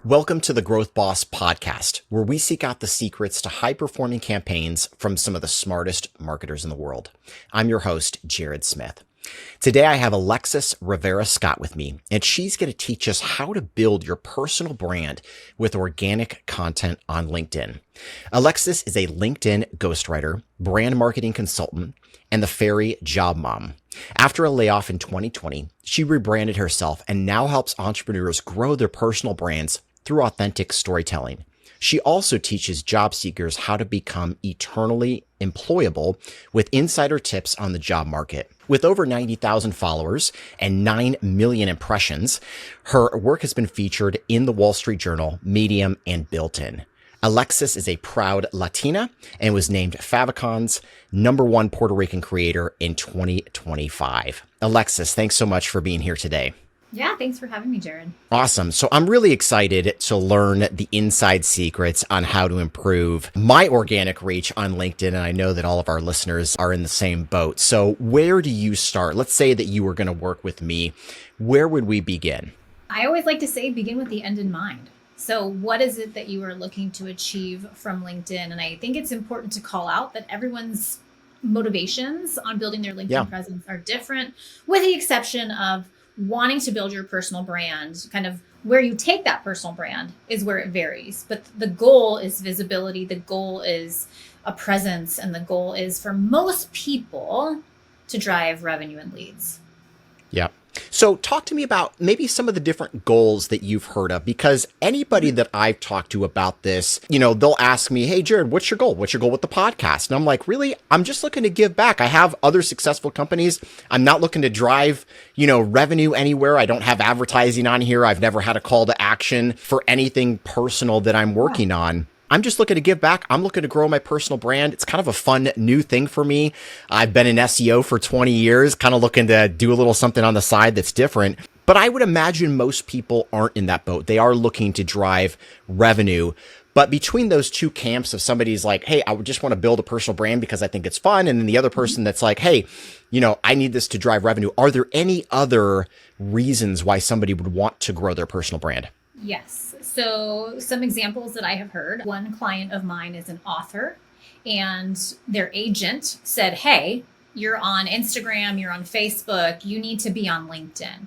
Welcome to the Growth Boss podcast, where we seek out the secrets to high-performing campaigns from some of the smartest marketers in the world. I'm your host, Gerrid Smith. Today, I have Alexis Scott with me, and she's going to teach us how to build your personal brand with organic content on LinkedIn. Alexis is a LinkedIn ghostwriter, brand marketing consultant, and the fairy job mom. After a layoff in 2020, she rebranded herself and now helps entrepreneurs grow their personal brands through authentic storytelling. She also teaches job seekers how to become eternally employable with insider tips on the job market. With over 90,000 followers and 9 million impressions, her work has been featured in the Wall Street Journal, Medium, and Built-In. Alexis is a proud Latina and was named Favicon's #1 Puerto Rican creator in 2025. Alexis, thanks so much for being here today. Yeah, thanks for having me, Gerrid. Awesome. So I'm really excited to learn the inside secrets on how to improve my organic reach on LinkedIn. And I know that all of our listeners are in the same boat. So where do you start? Let's say that you were going to work with me. Where would we begin? I always like to say begin with the end in mind. So what is it that you are looking to achieve from LinkedIn? And I think it's important to call out that everyone's motivations on building their LinkedIn presence are different, with the exception of wanting to build your personal brand. Kind of where you take that personal brand is where it varies. But the goal is visibility. The goal is a presence. And the goal is for most people to drive revenue and leads. Yeah. So talk to me about maybe some of the different goals that you've heard of, because anybody that I've talked to about this, they'll ask me, hey, Gerrid, what's your goal? What's your goal with the podcast? And I'm like, really? I'm just looking to give back. I have other successful companies. I'm not looking to drive, revenue anywhere. I don't have advertising on here. I've never had a call to action for anything personal that I'm working on. I'm just looking to give back. I'm looking to grow my personal brand. It's kind of a fun new thing for me. I've been in SEO for 20 years, kind of looking to do a little something on the side that's different. But I would imagine most people aren't in that boat. They are looking to drive revenue. But between those two camps of somebody's like, hey, I would just want to build a personal brand because I think it's fun. And then the other person that's like, hey, I need this to drive revenue. Are there any other reasons why somebody would want to grow their personal brand? Yes. So some examples that I have heard. One client of mine is an author, and their agent said, hey, you're on Instagram, you're on Facebook, you need to be on LinkedIn.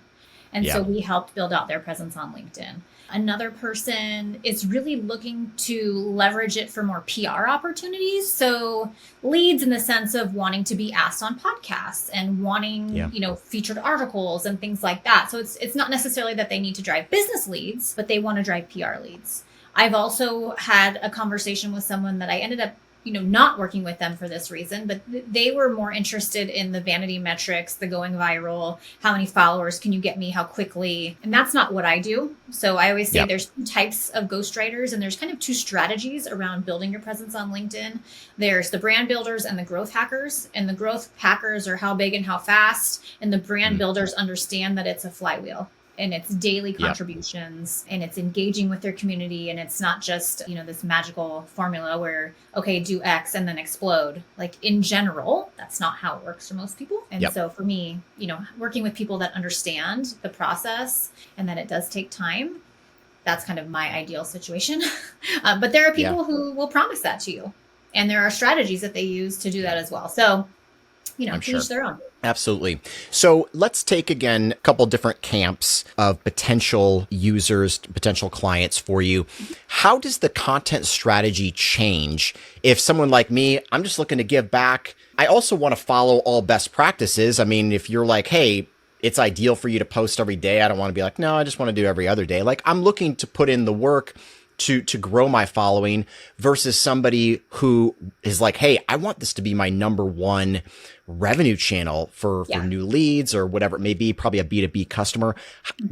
And so we helped build out their presence on LinkedIn. Another person is really looking to leverage it for more PR opportunities. So leads in the sense of wanting to be asked on podcasts and wanting, featured articles and things like that. So it's not necessarily that they need to drive business leads, but they want to drive PR leads. I've also had a conversation with someone that I ended up not working with them for this reason, but they were more interested in the vanity metrics, the going viral, how many followers can you get me, how quickly, and that's not what I do. So I always say there's two types of ghostwriters, and there's kind of two strategies around building your presence on LinkedIn. There's the brand builders and the growth hackers, and the growth hackers are how big and how fast, and the brand builders understand that it's a flywheel. And it's daily contributions and it's engaging with their community. And it's not just, this magical formula where, okay, do X and then explode. Like in general, that's not how it works for most people. And so for me, working with people that understand the process and that it does take time, that's kind of my ideal situation. But there are people who will promise that to you. And there are strategies that they use to do that as well. So, each their own. Absolutely. So let's take again a couple different camps of potential users, potential clients for you. How does the content strategy change if someone like me, I'm just looking to give back? I also want to follow all best practices. I mean, if you're like, hey, it's ideal for you to post every day. I don't want to be like, no, I just want to do every other day. Like I'm looking to put in the work to grow my following versus somebody who is like, hey, I want this to be my #1 revenue channel for new leads or whatever it may be, probably a B2B customer.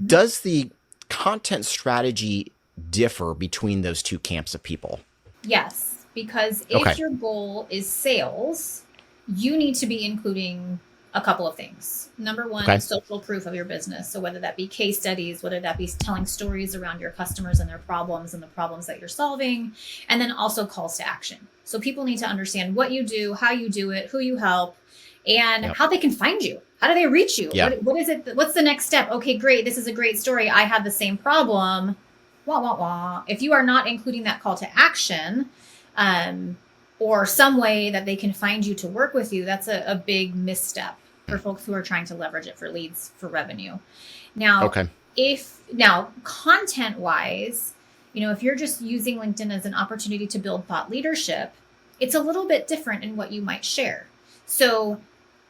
Does the content strategy differ between those two camps of people? Yes, because if your goal is sales, you need to be including a couple of things. Number one, social proof of your business. So whether that be case studies, whether that be telling stories around your customers and their problems and the problems that you're solving, and then also calls to action. So people need to understand what you do, how you do it, who you help, and how they can find you. How do they reach you? What is it? What's the next step? Okay, great. This is a great story. I have the same problem. wah, wah, wah. If you are not including that call to action, or some way that they can find you to work with you, that's a big misstep for folks who are trying to leverage it for leads, for revenue. Now, Okay. Content wise, if you're just using LinkedIn as an opportunity to build thought leadership, it's a little bit different in what you might share. So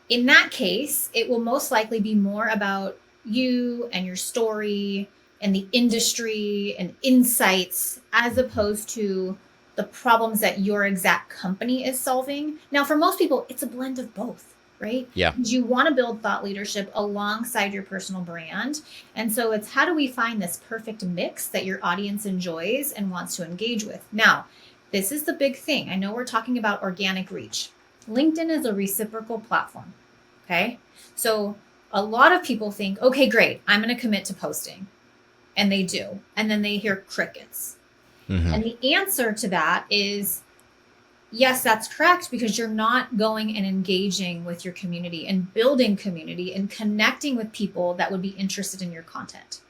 in that case, it will most likely be more about you and your story and the industry and insights, as opposed to the problems that your exact company is solving. Now, for most people, it's a blend of both, right? Yeah. You want to build thought leadership alongside your personal brand. And so it's, how do we find this perfect mix that your audience enjoys and wants to engage with? Now, this is the big thing. I know we're talking about organic reach. LinkedIn is a reciprocal platform. Okay. So a lot of people think, okay, great, I'm going to commit to posting. And they do. And then they hear crickets. Mm-hmm. And the answer to that is, yes, that's correct, because you're not going and engaging with your community and building community and connecting with people that would be interested in your content.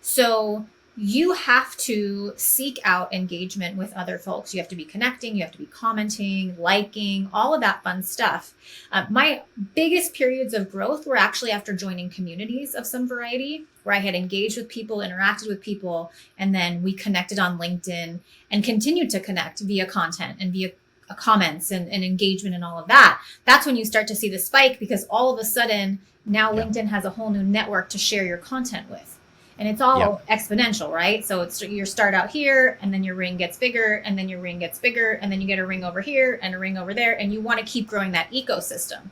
So you have to seek out engagement with other folks. You have to be connecting, you have to be commenting, liking, all of that fun stuff. My biggest periods of growth were actually after joining communities of some variety, where I had engaged with people, interacted with people, and then we connected on LinkedIn and continued to connect via content and via comments and engagement and all of that. That's when you start to see the spike, because all of a sudden now LinkedIn has a whole new network to share your content with. And it's all exponential, right? So it's, you start out here, and then your ring gets bigger, and then your ring gets bigger, and then you get a ring over here and a ring over there, and you want to keep growing that ecosystem.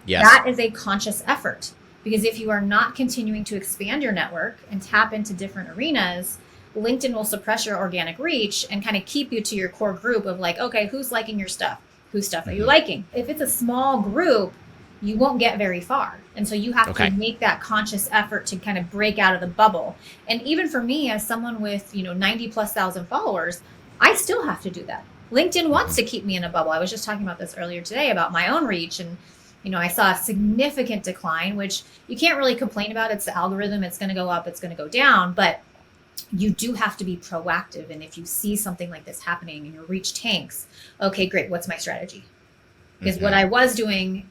Yes. That is a conscious effort, because if you are not continuing to expand your network and tap into different arenas, LinkedIn will suppress your organic reach and kind of keep you to your core group of like, okay, who's liking your stuff? Whose stuff are you liking? If it's a small group, you won't get very far. And so you have to make that conscious effort to kind of break out of the bubble. And even for me, as someone with, 90,000+ followers, I still have to do that. LinkedIn wants to keep me in a bubble. I was just talking about this earlier today about my own reach. And, I saw a significant decline, which you can't really complain about. It's the algorithm. It's going to go up. It's going to go down. But you do have to be proactive. And if you see something like this happening and your reach tanks, okay, great. What's my strategy? Because what I was doing,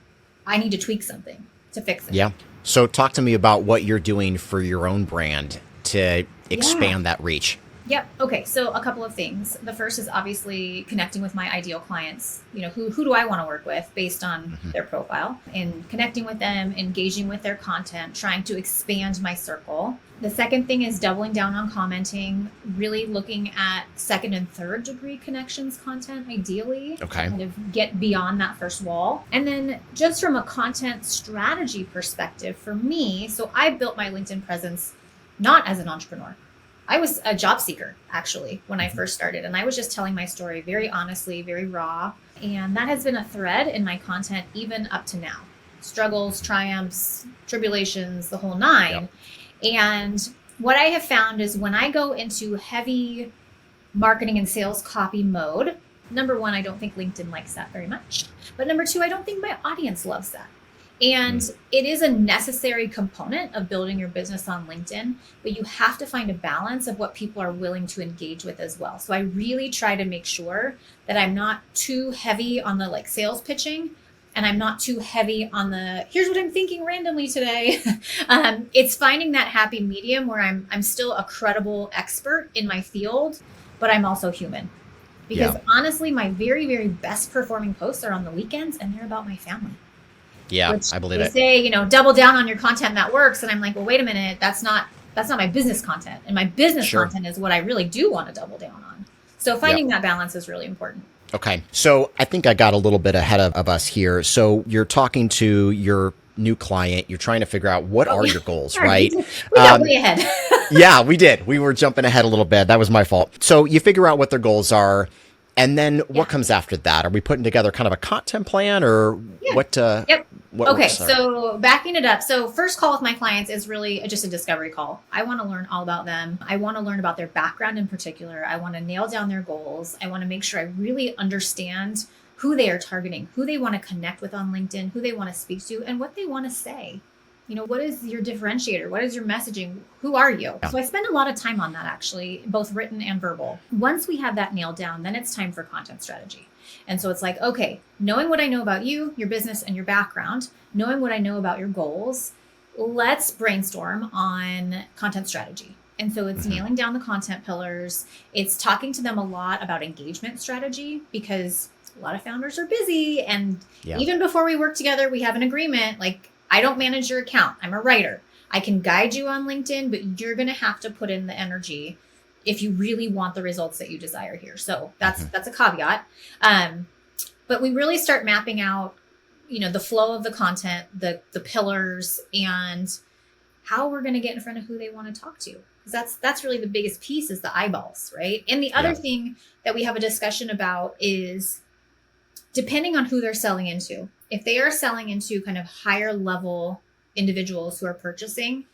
I need to tweak something to fix it. Yeah. So talk to me about what you're doing for your own brand to expand that reach. Yep. Okay. So a couple of things. The first is obviously connecting with my ideal clients. Who do I want to work with based on their profile, and connecting with them, engaging with their content, trying to expand my circle. The second thing is doubling down on commenting, really looking at second and third degree connections content, ideally. Okay. Kind of get beyond that first wall. And then just from a content strategy perspective for me, so I built my LinkedIn presence not as an entrepreneur. I was a job seeker, actually, when I first started. And I was just telling my story very honestly, very raw. And that has been a thread in my content even up to now. Struggles, triumphs, tribulations, the whole nine. Yep. And what I have found is when I go into heavy marketing and sales copy mode, number one, I don't think LinkedIn likes that very much. But number two, I don't think my audience loves that. And it is a necessary component of building your business on LinkedIn, but you have to find a balance of what people are willing to engage with as well. So I really try to make sure that I'm not too heavy on the sales pitching, and I'm not too heavy on the, here's what I'm thinking randomly today. It's finding that happy medium where I'm still a credible expert in my field, but I'm also human. Because honestly, my very, very best performing posts are on the weekends, and they're about my family. Yeah, I believe it. They say, double down on your content that works. And I'm like, well, wait a minute. That's not my business content. And my business content is what I really do want to double down on. So finding that balance is really important. Okay. So I think I got a little bit ahead of us here. So you're talking to your new client. You're trying to figure out what are your goals, right? We got way ahead. Yeah, we did. We were jumping ahead a little bit. That was my fault. So you figure out what their goals are. And then what comes after that? Are we putting together kind of a content plan, or what? What okay, so backing it up. So first call with my clients is really just a discovery call. I want to learn all about them. I want to learn about their background in particular. I want to nail down their goals. I want to make sure I really understand who they are targeting, who they want to connect with on LinkedIn, who they want to speak to, and what they want to say. What is your differentiator? What is your messaging? Who are you? Yeah. So I spend a lot of time on that, actually, both written and verbal. Once we have that nailed down, then it's time for content strategy. And so it's like, okay, knowing what I know about you, your business, and your background, knowing what I know about your goals, let's brainstorm on content strategy. And so it's nailing down the content pillars. It's talking to them a lot about engagement strategy, because a lot of founders are busy. And even before we work together, we have an agreement. Like, I don't manage your account. I'm a writer. I can guide you on LinkedIn, but you're going to have to put in the energy if you really want the results that you desire here. So that's a caveat. But we really start mapping out, the flow of the content, the pillars, and how we're going to get in front of who they want to talk to. Because that's really the biggest piece, is the eyeballs, right? And the other thing that we have a discussion about is, depending on who they're selling into, if they are selling into kind of higher level individuals who are purchasing,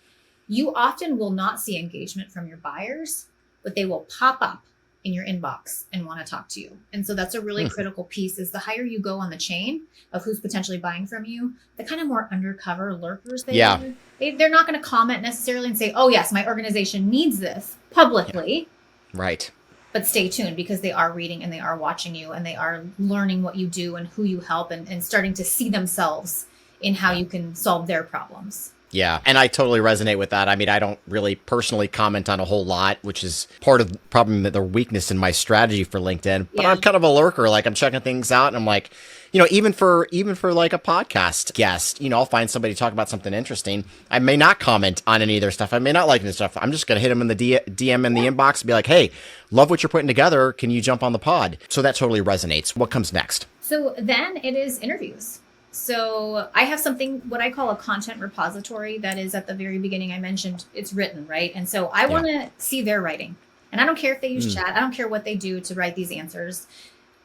you often will not see engagement from your buyers, but they will pop up in your inbox and want to talk to you. And so that's a really critical piece, is the higher you go on the chain of who's potentially buying from you, the kind of more undercover lurkers they are. They're not going to comment necessarily and say, oh yes, my organization needs this publicly. Right. But stay tuned, because they are reading and they are watching you, and they are learning what you do and who you help, and starting to see themselves in how you can solve their problems. Yeah. And I totally resonate with that. I mean, I don't really personally comment on a whole lot, which is part of probably the weakness in my strategy for LinkedIn. But I'm kind of a lurker. Like, I'm checking things out, and I'm like, even for like a podcast guest, I'll find somebody talk about something interesting. I may not comment on any of their stuff. I may not like this stuff. I'm just going to hit them in the DM in the inbox and be like, hey, love what you're putting together. Can you jump on the pod? So that totally resonates. What comes next? So then it is interviews. So I have something, what I call a content repository, that is at the very beginning. I mentioned it's written, right? And so I want to see their writing. And I don't care if they use chat. I don't care what they do to write these answers.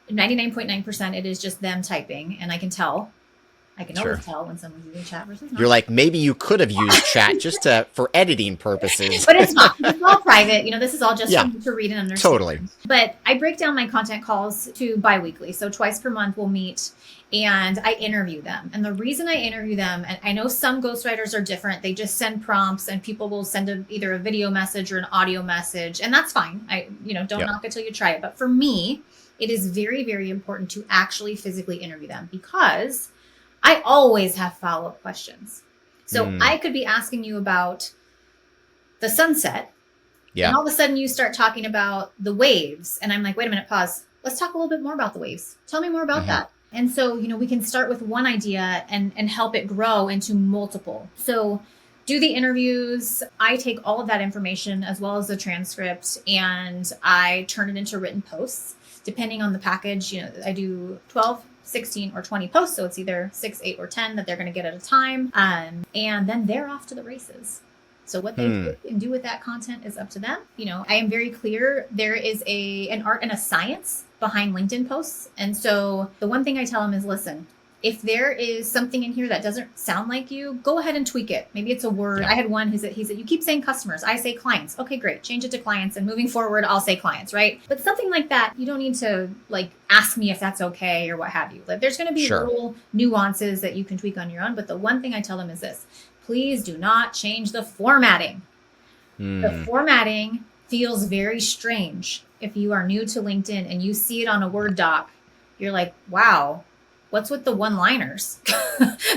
99.9%, it is just them typing. And I can tell. I can always tell when someone's using chat versus not. You're like, maybe you could have used chat just for editing purposes. But it's not. It's all private. This is all just for you to read and understand. Totally. But I break down my content calls to biweekly. So twice per month we'll meet and I interview them. And the reason I interview them, and I know some ghostwriters are different. They just send prompts, and people will send either a video message or an audio message. And that's fine. Don't knock it till you try it. But for me, it is very, very important to actually physically interview them, because I always have follow-up questions. So I could be asking you about the sunset. And all of a sudden you start talking about the waves. And I'm like, wait a minute, pause. Let's talk a little bit more about the waves. Tell me more about that. And so, we can start with one idea and help it grow into multiple. So do the interviews. I take all of that information as well as the transcript, and I turn it into written posts. Depending on the package, I do 12, 16, or 20 posts. So it's either 6, 8, or 10 that they're going to get at a time. And then they're off to the races. So what they can do with that content is up to them. I am very clear. There is an art and a science behind LinkedIn posts. And so the one thing I tell them is, listen, if there is something in here that doesn't sound like you, go ahead and tweak it. Maybe it's a word. I had one he said, you keep saying customers. I say clients. Okay, great. Change it to clients. And moving forward, I'll say clients, right? But something like that, you don't need to ask me if that's okay or what have you. There's going to be little nuances that you can tweak on your own. But the one thing I tell them is this: please do not change the formatting. The formatting feels very strange. If you are new to LinkedIn and you see it on a Word doc, you're like, wow, what's with the one-liners?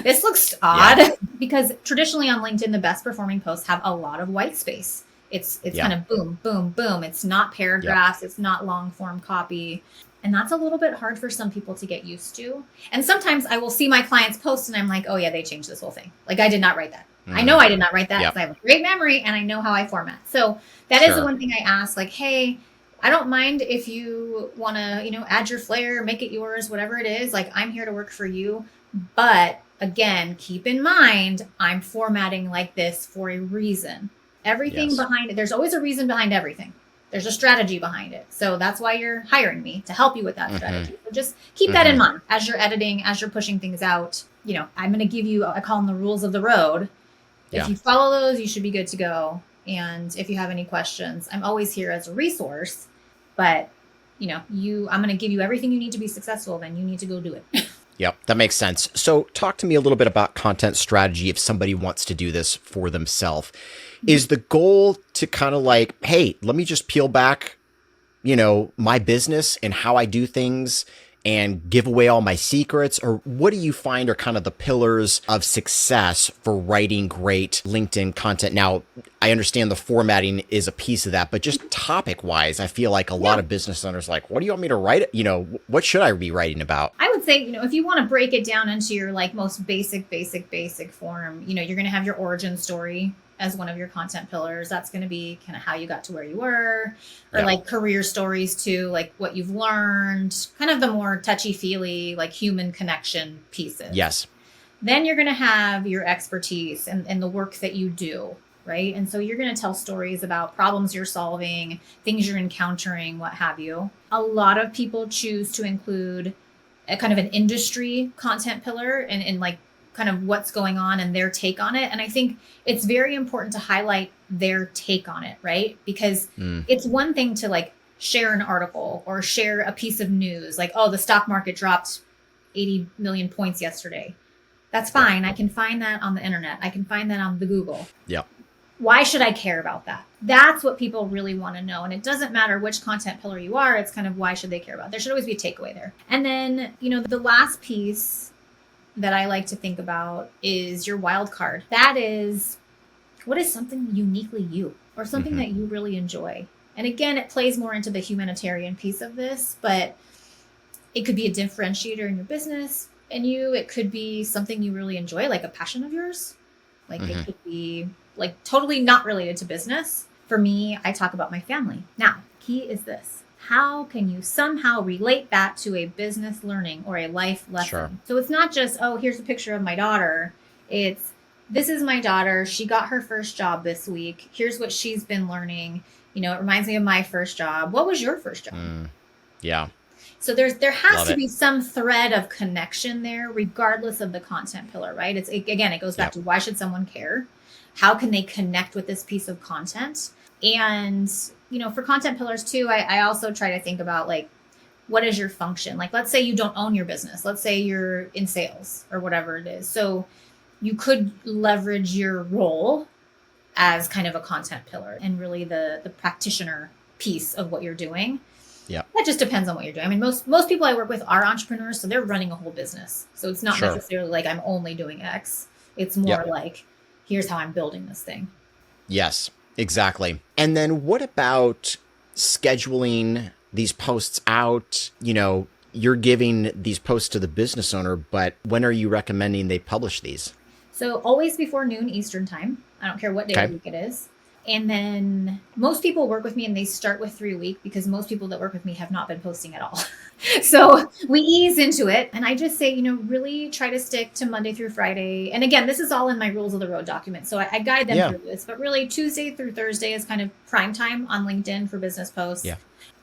This looks odd. Because traditionally on LinkedIn, the best performing posts have a lot of white space. It's kind of boom, boom, boom. It's not paragraphs. It's not long form copy. And that's a little bit hard for some people to get used to. And sometimes I will see my clients post and I'm like, oh yeah, they changed this whole thing. I did not write that. I know I did not write that because I have a great memory and I know how I format. So that is the one thing I ask, hey, I don't mind if you want to, add your flair, make it yours, whatever it is. I'm here to work for you. But again, keep in mind, I'm formatting like this for a reason. Everything behind it, there's always a reason behind everything. There's a strategy behind it. So that's why you're hiring me, to help you with that strategy. So just keep that in mind as you're editing, as you're pushing things out. I'm going to give you, I call them the rules of the road. If you follow those, you should be good to go. And if you have any questions, I'm always here as a resource. But, I'm going to give you everything you need to be successful. Then you need to go do it. Yep, that makes sense. So talk to me a little bit about content strategy if somebody wants to do this for themselves. Is the goal to kind of like, hey, let me just peel back, my business and how I do things and give away all my secrets? Or what do you find are kind of the pillars of success for writing great LinkedIn content? Now, I understand the formatting is a piece of that, but just topic wise, I feel like a lot of business owners are like, what do you want me to write? What should I be writing about? I would say, if you want to break it down into your like most basic form, you're going to have your origin story as one of your content pillars. That's going to be kind of how you got to where you were, or like career stories too, like what you've learned, kind of the more touchy-feely, like human connection pieces. Yes. Then you're going to have your expertise and the work that you do, right? And so you're going to tell stories about problems you're solving, things you're encountering, what have you. A lot of people choose to include a kind of an industry content pillar and like kind of what's going on and their take on it. And I think it's very important to highlight their take on it, right? Because it's one thing to like share an article or share a piece of news, like, oh, the stock market dropped 80 million points yesterday. That's fine. I can find that on the internet. I can find that on the Google. Yeah. Why should I care about that? That's what people really want to know. And it doesn't matter which content pillar you are. It's kind of why should they care about it? There should always be a takeaway there. And then, the last piece that I like to think about is your wild card. That is, what is something uniquely you or something that you really enjoy? And again, it plays more into the humanitarian piece of this, but it could be a differentiator in your business and it could be something you really enjoy, like a passion of yours. Like it could be like totally not related to business. For me, I talk about my family. Now, key is this. How can you somehow relate that to a business learning or a life lesson? Sure. So it's not just, oh, here's a picture of my daughter. It's, this is my daughter. She got her first job this week. Here's what she's been learning. It reminds me of my first job. What was your first job? Yeah. So there has to be some thread of connection there, regardless of the content pillar, right? It goes back to why should someone care? How can they connect with this piece of content? And, for content pillars too, I also try to think about like, what is your function? Like, let's say you don't own your business. Let's say you're in sales or whatever it is. So you could leverage your role as kind of a content pillar and really the practitioner piece of what you're doing. Yeah. That just depends on what you're doing. I mean, most people I work with are entrepreneurs, so they're running a whole business. So it's not necessarily like I'm only doing X. It's more like, here's how I'm building this thing. Yes, exactly. And then what about scheduling these posts out? You're giving these posts to the business owner, but when are you recommending they publish these? So always before noon Eastern time. I don't care what day of the week it is. And then most people work with me and they start with 3 a week because most people that work with me have not been posting at all. So we ease into it. And I just say, really try to stick to Monday through Friday. And again, this is all in my rules of the road document. So I guide them through this, but really Tuesday through Thursday is kind of prime time on LinkedIn for business posts. Yeah.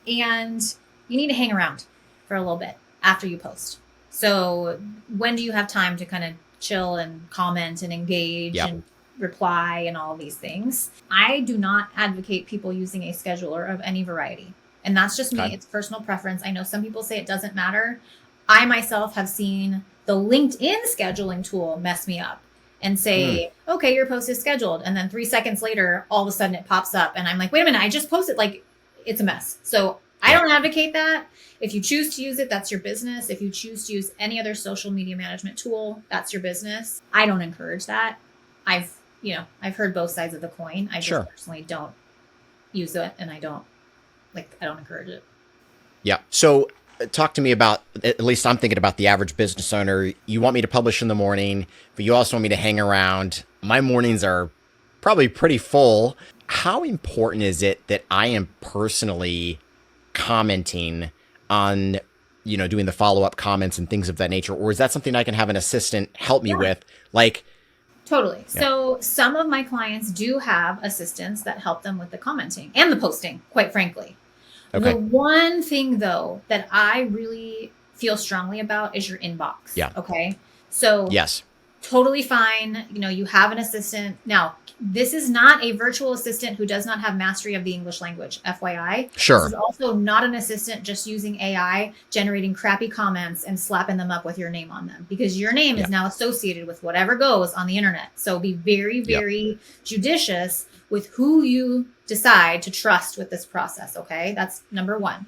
And you need to hang around for a little bit after you post. So when do you have time to kind of chill and comment and engage and reply and all these things? I do not advocate people using a scheduler of any variety. And that's just me. It's personal preference. I know some people say it doesn't matter. I myself have seen the LinkedIn scheduling tool mess me up and say, okay, your post is scheduled. And then 3 seconds later, all of a sudden it pops up. And I'm like, wait a minute, I just posted. Like, it's a mess. So I don't advocate that. If you choose to use it, that's your business. If you choose to use any other social media management tool, that's your business. I don't encourage that. I've heard both sides of the coin. I just personally don't use it, and I don't encourage it. Yeah. So talk to me about, at least I'm thinking about the average business owner. You want me to publish in the morning, but you also want me to hang around. My mornings are probably pretty full. How important is it that I am personally commenting on, doing the follow-up comments and things of that nature? Or is that something I can have an assistant help me with? Like, totally. Yeah. So some of my clients do have assistants that help them with the commenting and the posting, quite frankly. Okay. The one thing, though, that I really feel strongly about is your inbox. Yeah. Okay. So Totally fine. You have an assistant. Now, this is not a virtual assistant who does not have mastery of the English language, FYI. Sure. This is also not an assistant just using AI, generating crappy comments and slapping them up with your name on them, because your name is now associated with whatever goes on the internet. So be very, very judicious with who you decide to trust with this process. Okay. That's number one.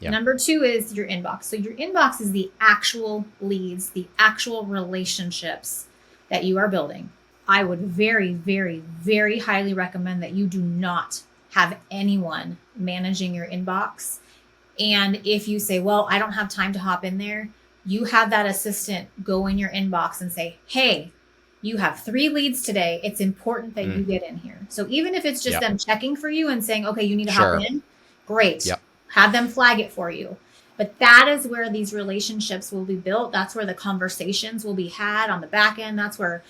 Number two is your inbox. So your inbox is the actual leads, the actual relationships that you are building. I would very, very, very highly recommend that you do not have anyone managing your inbox. And if you say, well, I don't have time to hop in there, you have that assistant go in your inbox and say, hey, you have 3 leads today. It's important that you get in here. So even if it's just them checking for you and saying, okay, you need to hop in, great. Have them flag it for you. But that is where these relationships will be built. That's where the conversations will be had on the back end. That's where,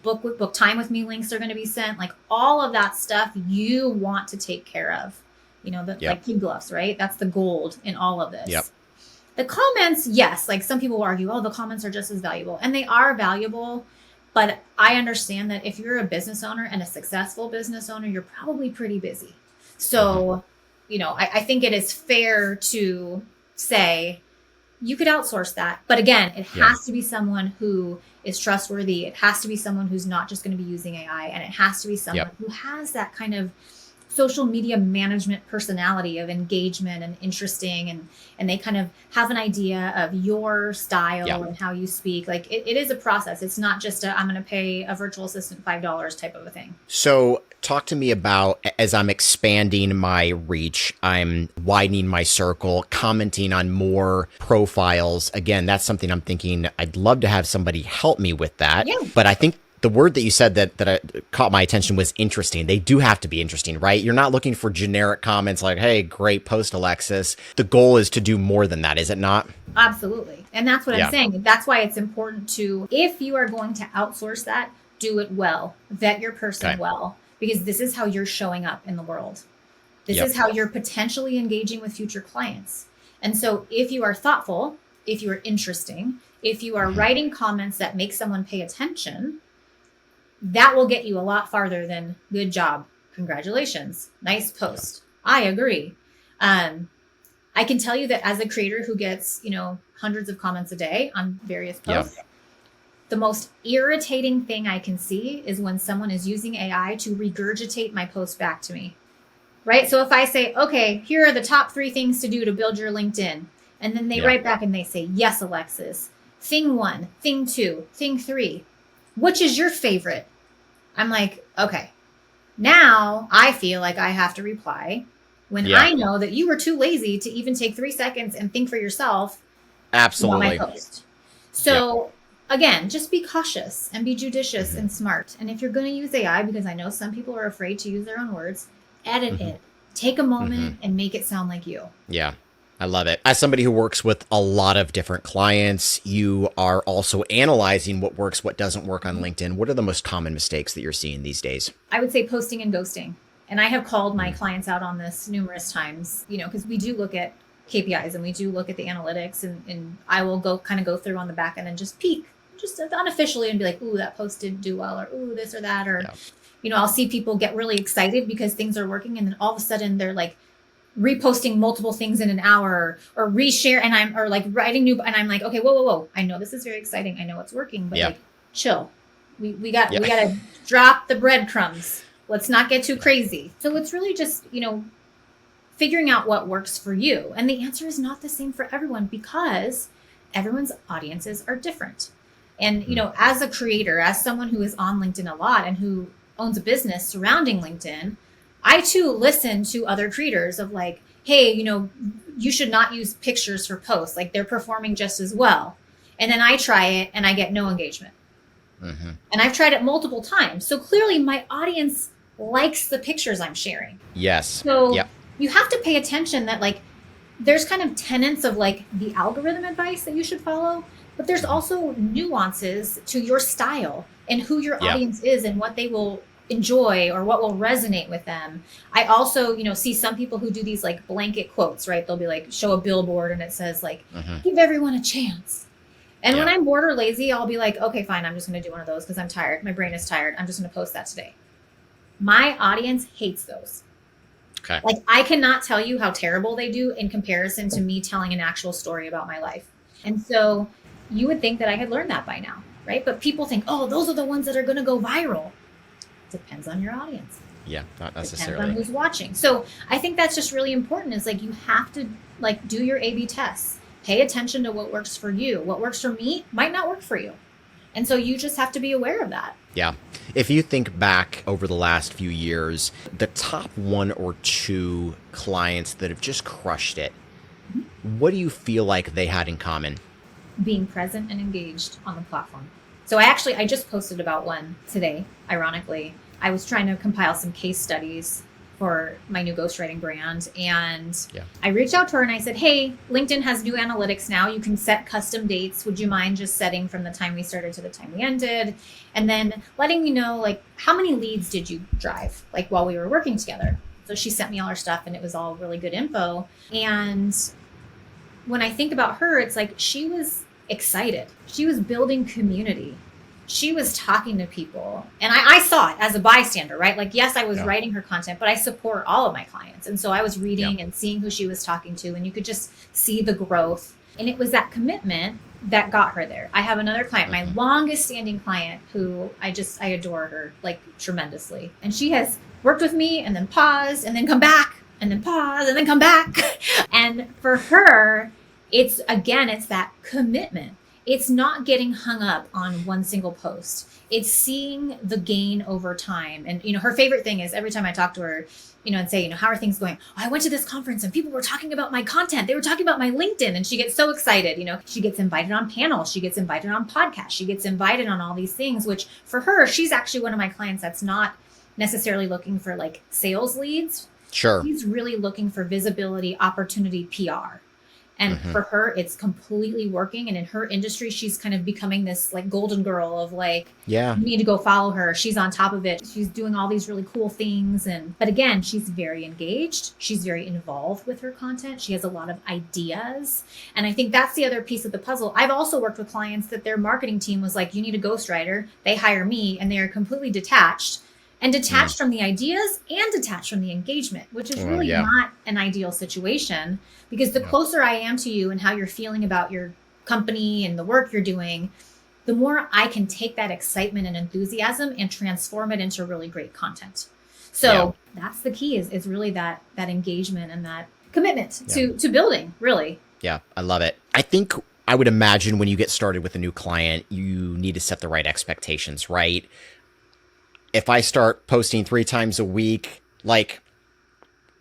book time with me links are going to be sent. Like all of that stuff you want to take care of, like kid gloves, right? That's the gold in all of this. The comments, yes, like some people will argue, oh, the comments are just as valuable, and they are valuable. But I understand that if you're a business owner and a successful business owner, you're probably pretty busy. So, I think it is fair to say you could outsource that. But again, it has to be someone who is trustworthy. It has to be someone who's not just going to be using AI. And it has to be someone who has that kind of social media management personality of engagement and interesting. And they kind of have an idea of your style and how you speak. Like it is a process. It's not just I'm going to pay a virtual assistant $5 type of a thing. So talk to me about, as I'm expanding my reach, I'm widening my circle, commenting on more profiles. Again, that's something I'm thinking I'd love to have somebody help me with that. But I think the word that you said that caught my attention was interesting. They do have to be interesting, right? You're not looking for generic comments like, hey, great post, Alexis. The goal is to do more than that, is it not? Absolutely. And that's what I'm saying. That's why it's important to, if you are going to outsource that, do it well. Vet your person well, because this is how you're showing up in the world. This is how you're potentially engaging with future clients. And so if you are thoughtful, if you are interesting, if you are writing comments that make someone pay attention, that will get you a lot farther than good job. Congratulations. Nice post. I agree. I can tell you that as a creator who gets, hundreds of comments a day on various posts, the most irritating thing I can see is when someone is using AI to regurgitate my post back to me. Right? So if I say, okay, here are the top 3 things to do to build your LinkedIn. And then they write back and they say, yes, Alexis. Thing 1, thing 2, thing 3. Which is your favorite? I'm like, okay, now I feel like I have to reply when I know that you were too lazy to even take 3 seconds and think for yourself. Absolutely. About my post. So again, just be cautious and be judicious and smart. And if you're going to use AI, because I know some people are afraid to use their own words, edit it. Take a moment and make it sound like you. Yeah. I love it. As somebody who works with a lot of different clients, you are also analyzing what works, what doesn't work on LinkedIn. What are the most common mistakes that you're seeing these days? I would say posting and ghosting. And I have called my clients out on this numerous times, because we do look at KPIs and we do look at the analytics, and I will go through on the back end and just peek, just unofficially, and be like, ooh, that post didn't do well, or ooh, this or that, or, I'll see people get really excited because things are working. And then all of a sudden they're like, reposting multiple things in an hour, or reshare, and writing new, and I'm like, okay, whoa. I know this is very exciting. I know it's working, but like, chill. We got to drop the breadcrumbs. Let's not get too crazy. So it's really just, figuring out what works for you. And the answer is not the same for everyone, because everyone's audiences are different. And, as a creator, as someone who is on LinkedIn a lot and who owns a business surrounding LinkedIn, I too listen to other creators of like, hey, you should not use pictures for posts. Like they're performing just as well. And then I try it and I get no engagement. And I've tried it multiple times. So clearly my audience likes the pictures I'm sharing. Yes. So you have to pay attention that like, there's kind of tenets of like the algorithm advice that you should follow, but there's also nuances to your style and who your audience is and what they will enjoy or what will resonate with them. I also, see some people who do these like blanket quotes, right? They'll be like, show a billboard and it says like, give everyone a chance. And when Yeah. I'm bored or lazy, I'll be like, okay, fine, I'm just going to do one of those because I'm tired. My brain is tired. I'm just going to post that today. My audience hates those. Okay. Like, I cannot tell you how terrible they do in comparison to me telling an actual story about my life. And so you would think that I had learned that by now, right? But people think, oh, those are the ones that are going to go viral. Depends on your audience. Yeah, not Depends necessarily. on who's watching. So I think that's just really important, is like, you have to like do your A/B tests. Pay attention to what works for you. What works for me might not work for you. And so you just have to be aware of that. Yeah. If you think back over the last few years, the top 1 or 2 clients that have just crushed it, what do you feel like they had in common? Being present and engaged on the platform. So I just posted about one today, ironically. I was trying to compile some case studies for my new ghostwriting brand. And I reached out to her and I said, hey, LinkedIn has new analytics now. You can set custom dates. Would you mind just setting from the time we started to the time we ended? And then letting me know, like, how many leads did you drive, like, while we were working together? So she sent me all her stuff and it was all really good info. And when I think about her, it's like, she was excited. She was building community. She was talking to people. And I saw it as a bystander, right? Like, yes, I was writing her content, but I support all of my clients. And so I was reading and seeing who she was talking to, and you could just see the growth. And it was that commitment that got her there. I have another client, my longest standing client, who I adore her like tremendously. And she has worked with me and then paused and then come back and then pause and then come back. And for her, it's that commitment. It's not getting hung up on one single post. It's seeing the gain over time. And, her favorite thing is every time I talk to her, and say, how are things going? Oh, I went to this conference and people were talking about my content. They were talking about my LinkedIn, and she gets so excited. She gets invited on panels. She gets invited on podcasts. She gets invited on all these things, which for her, she's actually one of my clients that's not necessarily looking for like sales leads. Sure. She's really looking for visibility, opportunity, PR. And for her, it's completely working. And in her industry, she's kind of becoming this like golden girl of like, you need to go follow her. She's on top of it. She's doing all these really cool things. But again, she's very engaged. She's very involved with her content. She has a lot of ideas. And I think that's the other piece of the puzzle. I've also worked with clients that their marketing team was like, you need a ghostwriter. They hire me, and they are completely detached. And detached from the ideas and detached from the engagement, which is really not an ideal situation, because the closer I am to you and how you're feeling about your company and the work you're doing, the more I can take that excitement and enthusiasm and transform it into really great content. So that's the key is really that engagement and that commitment to building, really. Yeah, I love it. I think I would imagine when you get started with a new client, you need to set the right expectations, right? If I start posting 3 times a week, like,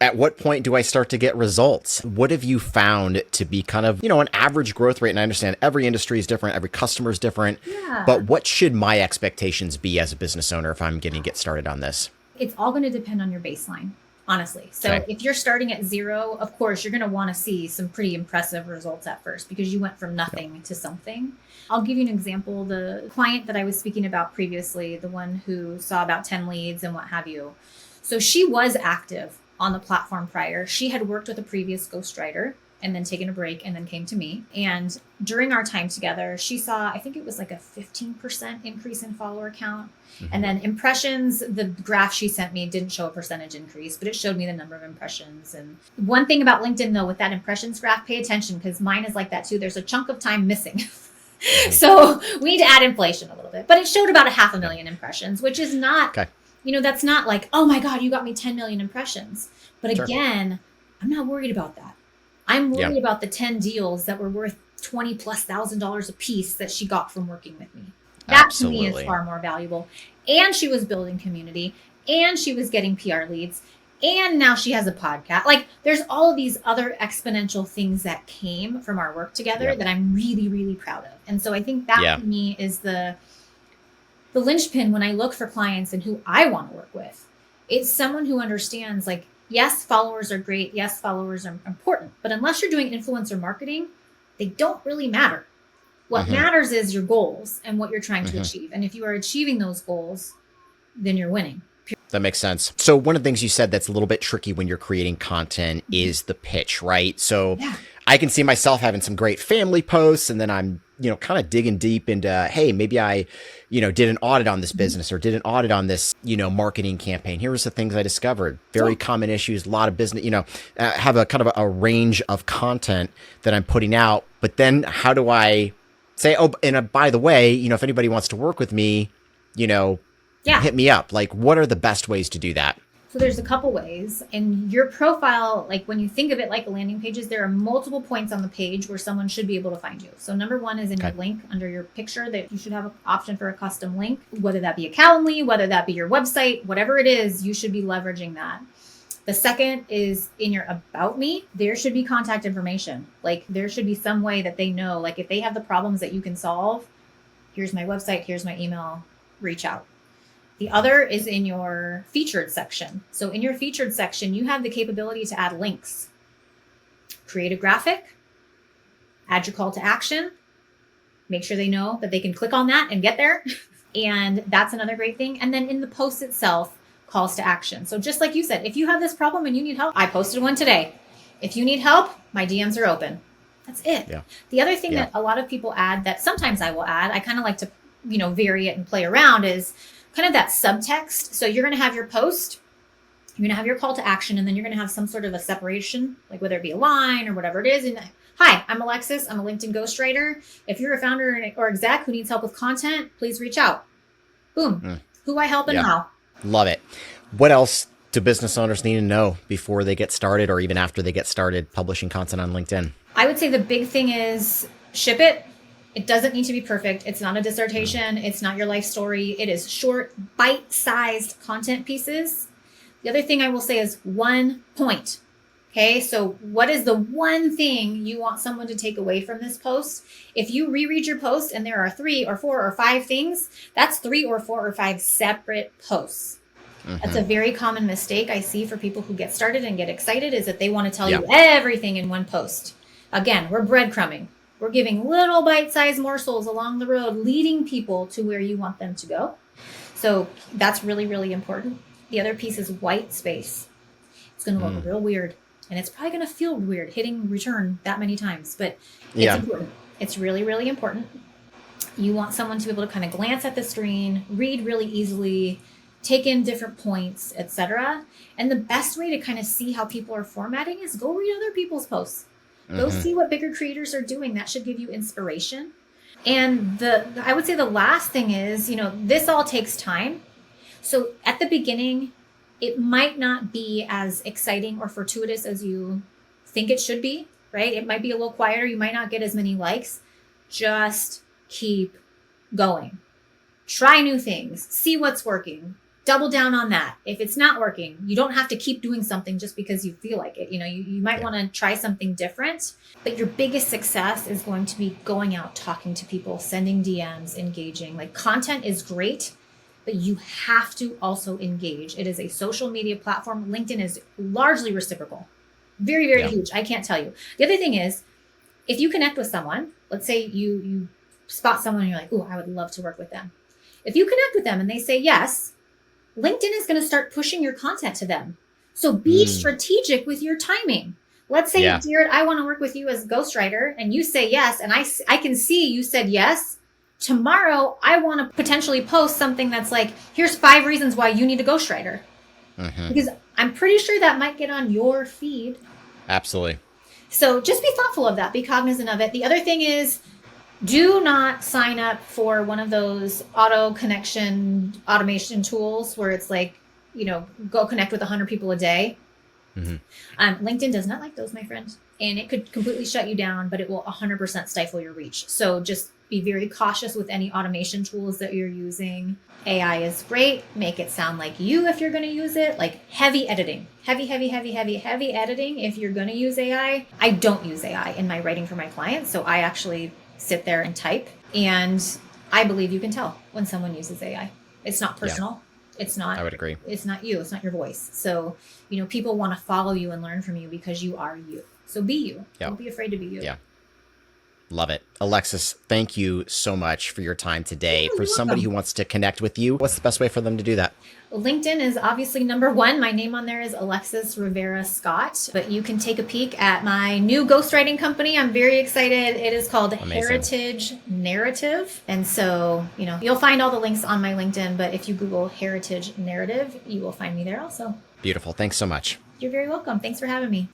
at what point do I start to get results? What have you found to be kind of, an average growth rate? And I understand every industry is different, every customer is different, but what should my expectations be as a business owner if I'm going to get started on this? It's all going to depend on your baseline, honestly. So if you're starting at 0, of course, you're going to want to see some pretty impressive results at first, because you went from nothing to something. I'll give you an example. The client that I was speaking about previously, the one who saw about 10 leads and what have you. So she was active on the platform prior. She had worked with a previous ghostwriter and then taken a break and then came to me. And during our time together, she saw, I think it was like a 15% increase in follower count. And then impressions, the graph she sent me didn't show a percentage increase, but it showed me the number of impressions. And one thing about LinkedIn, though, with that impressions graph, pay attention, because mine is like that too. There's a chunk of time missing. So we need to add inflation a little bit, but it showed about 500,000 impressions, which is not, that's not like, oh my God, you got me 10 million impressions. But again, I'm not worried about that. I'm worried about the 10 deals that were worth $20,000+ a piece that she got from working with me. That to me is far more valuable. And she was building community, and she was getting PR leads, and now she has a podcast. Like, there's all of these other exponential things that came from our work together that I'm really, really proud of. And so I think that to me is the linchpin when I look for clients and who I want to work with. It's someone who understands, like, yes, followers are great. Yes, followers are important. But unless you're doing influencer marketing, they don't really matter. What matters is your goals and what you're trying to achieve. And if you are achieving those goals, then you're winning. That makes sense. So one of the things you said that's a little bit tricky when you're creating content is the pitch, right? So I can see myself having some great family posts, and then I'm, kind of digging deep into, hey, maybe I, did an audit on this business or did an audit on this, marketing campaign. Here was the things I discovered. Very common issues, a lot of business, have a kind of a range of content that I'm putting out. But then how do I say, oh, and by the way, if anybody wants to work with me, hit me up. Like, what are the best ways to do that? So there's a couple ways. And your profile, like when you think of it like a landing pages, there are multiple points on the page where someone should be able to find you. So number one is in your link under your picture that you should have an option for a custom link, whether that be a Calendly, whether that be your website, whatever it is, you should be leveraging that. The second is in your about me, there should be contact information. Like there should be some way that they know, like if they have the problems that you can solve, here's my website, here's my email, reach out. The other is in your featured section. So in your featured section, you have the capability to add links, create a graphic, add your call to action, make sure they know that they can click on that and get there. And that's another great thing. And then in the post itself, calls to action. So just like you said, if you have this problem and you need help, I posted one today. If you need help, my DMs are open. That's it. Yeah. The other thing that a lot of people add that sometimes I will add, I kind of like to, vary it and play around is kind of that subtext. So you're going to have your post, you're going to have your call to action, and then you're going to have some sort of a separation, like whether it be a line or whatever it is. And hi, I'm Alexis. I'm a LinkedIn ghostwriter. If you're a founder or exec who needs help with content, please reach out. Boom. Who I help and how. Love it. What else do business owners need to know before they get started or even after they get started publishing content on LinkedIn? I would say the big thing is ship it. It doesn't need to be perfect. It's not a dissertation. It's not your life story. It is short, bite-sized content pieces. The other thing I will say is 1 point. Okay, so what is the one thing you want someone to take away from this post? If you reread your post and there are 3 or 4 or 5 things, that's 3 or 4 or 5 separate posts. That's a very common mistake I see for people who get started and get excited is that they want to tell you everything in one post. Again, we're breadcrumbing. We're giving little bite-sized morsels along the road, leading people to where you want them to go. So that's really, really important. The other piece is white space. It's going to look real weird. And it's probably going to feel weird hitting return that many times. But it's important. It's really, really important. You want someone to be able to kind of glance at the screen, read really easily, take in different points, etc. And the best way to kind of see how people are formatting is go read other people's posts. Go see what bigger creators are doing. That should give you inspiration. And I would say the last thing is, this all takes time. So at the beginning, it might not be as exciting or fortuitous as you think it should be, right? It might be a little quieter. You might not get as many likes. Just keep going. Try new things. See what's working. Double down on that. If it's not working, you don't have to keep doing something just because you feel like it. You might want to try something different, but your biggest success is going to be going out, talking to people, sending DMs, engaging. Like content is great, but you have to also engage. It is a social media platform. LinkedIn is largely reciprocal. Very, very huge. I can't tell you. The other thing is, if you connect with someone, let's say you spot someone and you're like, oh, I would love to work with them. If you connect with them and they say yes, LinkedIn is going to start pushing your content to them. So be strategic with your timing. Let's say, Gerrid, I want to work with you as a ghostwriter and you say yes. And I can see you said yes. Tomorrow, I want to potentially post something that's like, here's 5 reasons why you need a ghostwriter. Because I'm pretty sure that might get on your feed. Absolutely. So just be thoughtful of that. Be cognizant of it. The other thing is, do not sign up for one of those auto connection automation tools where it's like, go connect with 100 people a day. LinkedIn does not like those, my friend. And it could completely shut you down, but it will 100% stifle your reach. So just be very cautious with any automation tools that you're using. AI is great. Make it sound like you if you're going to use it. Like heavy editing. Heavy editing if you're going to use AI. I don't use AI in my writing for my clients. So I actually sit there and type. And I believe you can tell when someone uses AI. It's not personal. It's not. I would agree. It's not you. It's not your voice. So, people want to follow you and learn from you because you are you. So be you. Don't be afraid to be you. Yeah. Love it. Alexis, thank you so much for your time today. Oh, For you're somebody who welcome. wants to connect with you, what's the best way for them to do that? LinkedIn is obviously number one. My name on there is Alexis Rivera Scott, but you can take a peek at my new ghostwriting company. I'm very excited. It is called Amazing. Heritage Narrative. And so, you'll find all the links on my LinkedIn, but if you Google Heritage Narrative, you will find me there also. Beautiful. Thanks so much. You're very welcome. Thanks for having me.